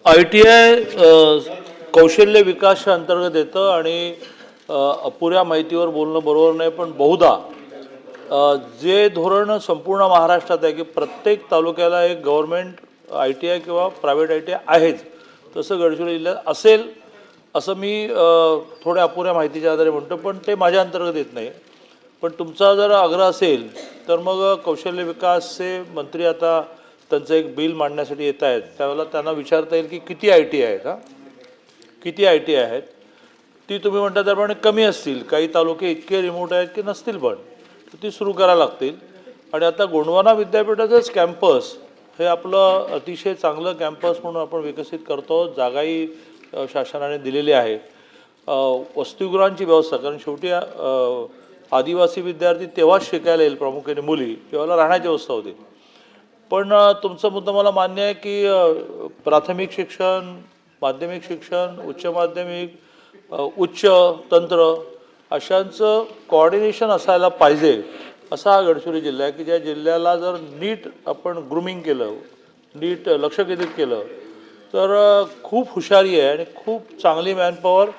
ITI कौशल्य विकास अंतर्गत येतं आणि अपुऱ्या माहितीवर बोलणं बरोबर नाही, पण बहुधा जे धोरण संपूर्ण महाराष्ट्रात आहे की प्रत्येक तालुक्याला एक गव्हर्नमेंट ITI किंवा प्रायव्हेट ITI आहेच, तसं गडचिरोली जिल्ह्यात असेल असं मी थोड्या अपुऱ्या माहितीच्या आधारे म्हणतो, पण ते माझ्या अंतर्गत येत नाही. पण तुमचा जर आग्रह असेल तर मग कौशल्य विकासचे मंत्री आता त्यांचं एक बिल मांडण्यासाठी येत आहेत, त्यावेळेला त्यांना विचारता येईल की किती ITI आहेत, किती ITI आहेत. ती तुम्ही म्हणता त्याप्रमाणे कमी असतील, काही तालुके इतके रिमोट आहेत की नसतील, पण ती सुरू करायला लागतील. आणि आता गोंडवाना विद्यापीठाचंच कॅम्पस हे आपलं अतिशय चांगलं कॅम्पस म्हणून आपण विकसित करतो. जागाही शासनाने दिलेली आहे. वसतिगृहांची व्यवस्था, कारण शेवटी आदिवासी विद्यार्थी तेव्हाच शिकायला येईल, प्रामुख्याने मुली, तेव्हा राहण्याची व्यवस्था होती. पण तुमचा मुद्दा मला मान्य आहे की प्राथमिक शिक्षण, माध्यमिक शिक्षण, उच्च माध्यमिक, उच्च तंत्र अशांचं कोऑर्डिनेशन असायला पाहिजे, असा हा गडचिरोली जिल्हा आहे की ज्या जिल्ह्याला जर नीट आपण ग्रूमिंग केलं, नीट लक्ष केंद्रित केलं तर खूप हुशारी आहे आणि खूप चांगली मॅनपॉवर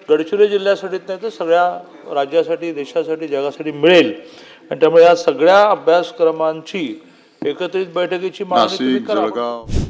गडचिरोली जिल्ह्यासाठीच नाही तर सगळ्या राज्यासाठी, देशासाठी, जगासाठी मिळेल. आणि त्यामुळे या सगळ्या अभ्यासक्रमांची एकत्रित बैठकीची मागणी तुम्ही करा.